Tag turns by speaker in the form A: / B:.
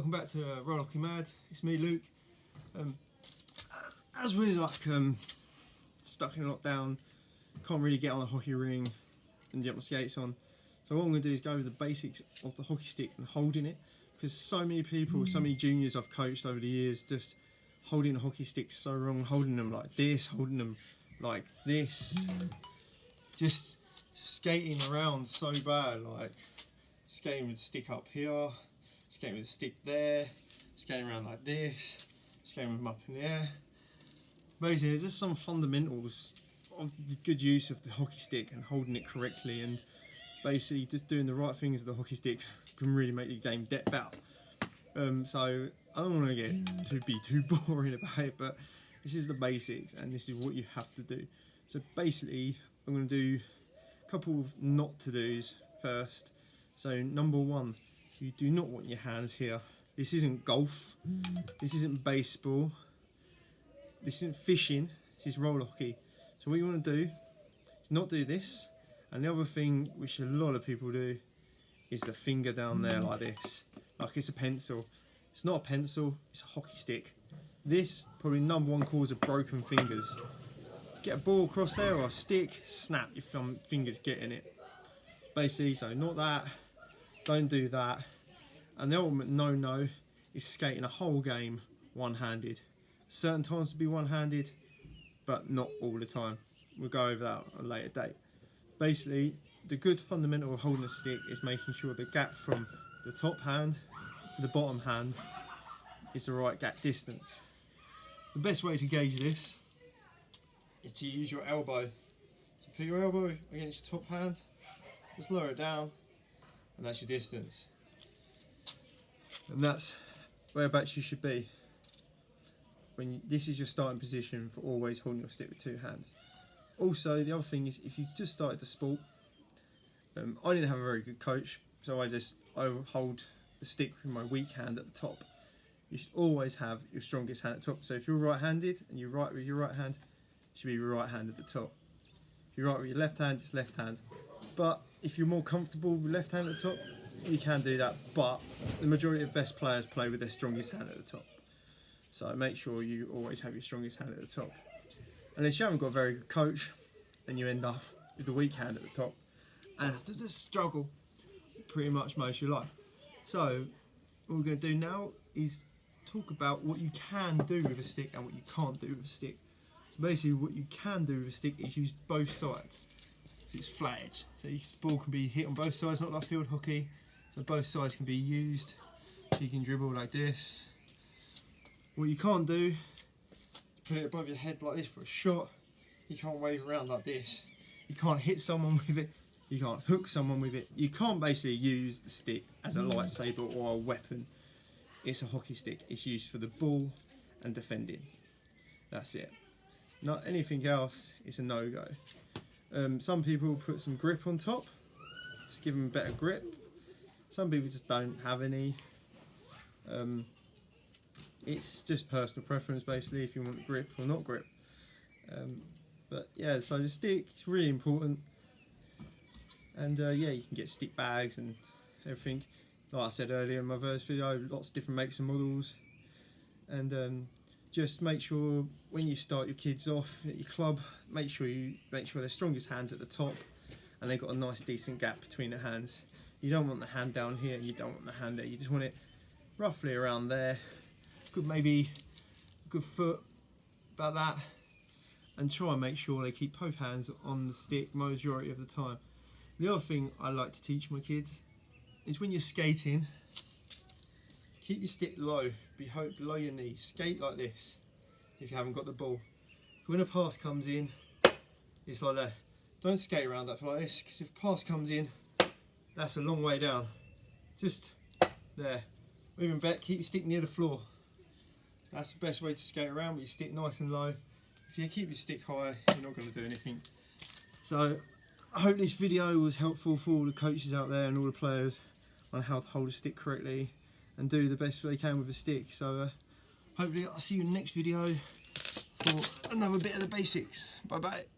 A: welcome back to Roller Hockey Mad. It's me, Luke. As we're stuck in lockdown, can't really get on the hockey ring and get my skates on. So what I'm going to do is go over the basics of the hockey stick and holding it, because so many people, so many juniors I've coached over the years, just holding the hockey sticks so wrong, holding them like this, holding them like this, just skating around so bad, like skating with the stick up here, skating with the stick there, skating around like this, skating with them up in the air. Basically, there's just some fundamentals of the good use of the hockey stick and holding it correctly, and basically just doing the right things with the hockey stick can really make the game depth out. So I don't want to be too boring about it, but this is the basics and this is what you have to do. So basically, I'm going to do a couple of not to do's first. So number one, you do not want your hands here. This isn't golf, this isn't baseball, this isn't fishing, this is roller hockey. So what you want to do is not do this. And the other thing which a lot of people do is the finger down there like this, like it's a pencil. It's not a pencil, it's a hockey stick. This probably #1 cause of broken fingers. Get a ball across there or a stick, snap, your fingers get in it. Basically, so not that, don't do that. And the ultimate no-no is skating a whole game one-handed. Certain times to be one-handed, but not all the time. We'll go over that on a later date. Basically, the good fundamental of holding a stick is making sure the gap from the top hand to the bottom hand is the right gap distance. The best way to gauge this is to use your elbow. So put your elbow against your top hand, just lower it down, and that's your distance. And that's whereabouts you should be. This is your starting position for always holding your stick with two hands. Also, the other thing is, if you just started the sport, I didn't have a very good coach, so I hold the stick with my weak hand at the top. You should always have your strongest hand at the top. So if you're right-handed and you write with your right hand, it should be your right hand at the top. If you write with your left hand, it's left hand. But if you're more comfortable with left hand at the top, you can do that. But the majority of best players play with their strongest hand at the top. So make sure you always have your strongest hand at the top. Unless you haven't got a very good coach, and you end up with the weak hand at the top and have to just struggle pretty much most of your life. So what we're going to do now is talk about what you can do with a stick and what you can't do with a stick. So basically, what you can do with a stick is use both sides. So it's flat edge, so the ball can be hit on both sides, not like field hockey. So both sides can be used. So you can dribble like this. What you can't do, put it above your head like this for a shot. You can't wave around like this. You can't hit someone with it. You can't hook someone with it. You can't basically use the stick as a lightsaber or a weapon. It's a hockey stick. It's used for the ball and defending. That's it. Not anything else. It's a no-go. Some people put some grip on top, just give them a better grip. Some people just don't have any. It's just personal preference, basically, if you want grip or not grip. But yeah, so the stick is really important. And yeah, you can get stick bags and everything. Like I said earlier in my first video, lots of different makes and models. And just make sure when you start your kids off at your club, make sure their strongest hand's at the top and they've got a nice decent gap between the hands. You don't want the hand down here and you don't want the hand there. You just want it roughly around there. Maybe a good foot, about that, and try and make sure they keep both hands on the stick majority of the time. The other thing I like to teach my kids is when you're skating, keep your stick low, below your knee, skate like this if you haven't got the ball. When a pass comes in, it's like that. Don't skate around up like this, because if a pass comes in, that's a long way down. Just there. Or even better, keep your stick near the floor. That's the best way to skate around, with your stick nice and low. If you keep your stick high, you're not going to do anything. So I hope this video was helpful for all the coaches out there and all the players on how to hold a stick correctly and do the best they can with a stick. So hopefully I'll see you in the next video for another bit of the basics. Bye bye.